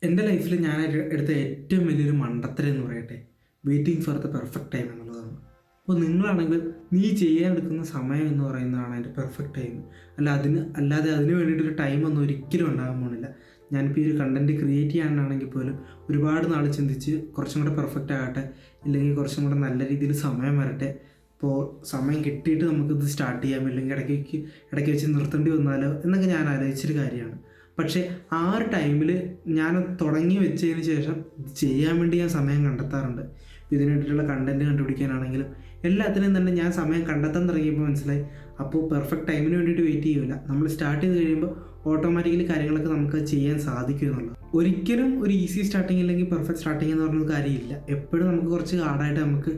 എൻ്റെ ലൈഫിൽ ഞാൻ എടുത്ത ഏറ്റവും വലിയൊരു മണ്ടത്തരം എന്ന് പറയട്ടെ, waiting for the perfect time എന്നുള്ളതാണ്. അപ്പോൾ നിങ്ങളാണെങ്കിൽ നീ ചെയ്യാൻ എടുക്കുന്ന സമയം എന്ന് പറയുന്നതാണ് അതിൻ്റെ പെർഫെക്റ്റ് ടൈം. അല്ലാതെ അതിന് വേണ്ടിയിട്ടൊരു ടൈമൊന്നും ഒരിക്കലും ഉണ്ടാകാൻ പോണില്ല. ഞാനിപ്പോൾ ഈ ഒരു കണ്ടൻറ്റ് ക്രിയേറ്റ് ചെയ്യാനാണെങ്കിൽ പോലും ഒരുപാട് നാൾ ചിന്തിച്ച് കുറച്ചും കൂടെ പെർഫെക്റ്റ് ആകട്ടെ, ഇല്ലെങ്കിൽ കുറച്ചും കൂടെ നല്ല രീതിയിൽ സമയം വരട്ടെ, ഇപ്പോൾ സമയം കിട്ടിയിട്ട് നമുക്കിത് സ്റ്റാർട്ട് ചെയ്യാം, ഇല്ലെങ്കിൽ ഇടയ്ക്ക് വെച്ച് നിർത്തേണ്ടി വന്നാലോ എന്നൊക്കെ ഞാൻ ആലോചിച്ചൊരു കാര്യമാണ്. പക്ഷേ ആ ഒരു ടൈമിൽ ഞാൻ തുടങ്ങി വെച്ചതിന് ശേഷം ഇത് ചെയ്യാൻ വേണ്ടി ഞാൻ സമയം കണ്ടെത്താറുണ്ട്. ഇതിന് വേണ്ടിയിട്ടുള്ള കണ്ടൻറ്റ് കണ്ടുപിടിക്കാനാണെങ്കിലും എല്ലാത്തിനും തന്നെ ഞാൻ സമയം കണ്ടെത്താൻ തുടങ്ങിയപ്പോൾ മനസ്സിലായി, അപ്പോൾ പെർഫെക്റ്റ് ടൈമിന് വേണ്ടിയിട്ട് വെയിറ്റ് ചെയ്യില്ല. നമ്മൾ സ്റ്റാർട്ട് ചെയ്ത് കഴിയുമ്പോൾ ഓട്ടോമാറ്റിക്കലി കാര്യങ്ങളൊക്കെ നമുക്ക് ചെയ്യാൻ സാധിക്കും എന്നുള്ളത്. ഒരിക്കലും ഒരു ഈസി സ്റ്റാർട്ടിങ് അല്ലെങ്കിൽ പെർഫെക്റ്റ് സ്റ്റാർട്ടിങ് എന്ന് പറഞ്ഞൊരു കാര്യമില്ല. എപ്പോഴും നമുക്ക് കുറച്ച് ഹാർഡായിട്ട് നമുക്ക്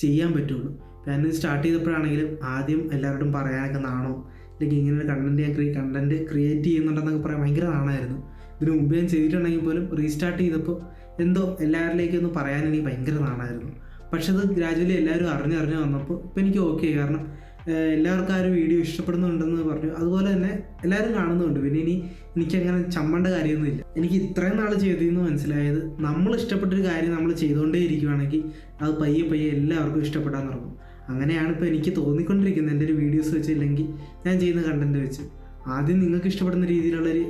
ചെയ്യാൻ പറ്റുള്ളൂ. ഞാനിത് സ്റ്റാർട്ട് ചെയ്തപ്പോഴാണെങ്കിലും ആദ്യം എല്ലാവരോടും പറയാനൊക്കെ നാണോ, അല്ലെങ്കിൽ ഇങ്ങനെ കണ്ടൻറ്റ് ക്രിയേറ്റ് ചെയ്യുന്നുണ്ടെന്നൊക്കെ പറയാൻ ഭയങ്കര നാണമായിരുന്നു. ഇതിന് മുമ്പ് ഞാൻ ചെയ്തിട്ടുണ്ടെങ്കിൽ പോലും റീസ്റ്റാർട്ട് ചെയ്തപ്പോൾ എന്തോ എല്ലാവരിലേക്കൊന്നും പറയാൻ എനിക്ക് ഭയങ്കര നാണമായിരുന്നു. പക്ഷെ അത് ഗ്രാജുവലി എല്ലാവരും അറിഞ്ഞ് വന്നപ്പോൾ ഇപ്പോൾ എനിക്ക് ഓക്കെ. കാരണം എല്ലാവർക്കും ആ ഒരു വീഡിയോ ഇഷ്ടപ്പെടുന്നുണ്ടെന്ന് പറഞ്ഞു, അതുപോലെ തന്നെ എല്ലാവരും കാണുന്നുണ്ട്. പിന്നെ എനിക്കങ്ങനെ ചമ്മേണ്ട കാര്യമൊന്നുമില്ല. എനിക്ക് ഇത്രയും നാൾ ചെയ്തിരുന്നു മനസ്സിലായത്, നമ്മൾ ഇഷ്ടപ്പെട്ടൊരു കാര്യം നമ്മൾ ചെയ്തുകൊണ്ടേ ഇരിക്കുകയാണെങ്കിൽ അത് പയ്യെ എല്ലാവർക്കും ഇഷ്ടപ്പെടാൻ തുടങ്ങും. അങ്ങനെയാണ് ഇപ്പോൾ എനിക്ക് തോന്നിക്കൊണ്ടിരിക്കുന്നത് എൻ്റെ ഒരു വീഡിയോസ് വെച്ച്, ഇല്ലെങ്കിൽ ഞാൻ ചെയ്യുന്ന കണ്ടൻറ്റ് വെച്ച്. ആദ്യം നിങ്ങൾക്ക് ഇഷ്ടപ്പെടുന്ന രീതിയിലുള്ളൊരു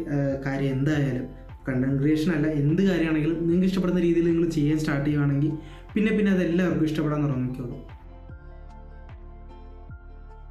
കാര്യം എന്തായാലും, കണ്ടൻറ് ക്രിയേഷൻ അല്ല, എന്ത് കാര്യമാണെങ്കിലും നിങ്ങൾക്ക് ഇഷ്ടപ്പെടുന്ന രീതിയിൽ നിങ്ങൾ ചെയ്യാൻ സ്റ്റാർട്ട് ചെയ്യുകയാണെങ്കിൽ പിന്നെ അത് എല്ലാവർക്കും ഇഷ്ടപ്പെടാൻ തുടങ്ങിക്കോളും.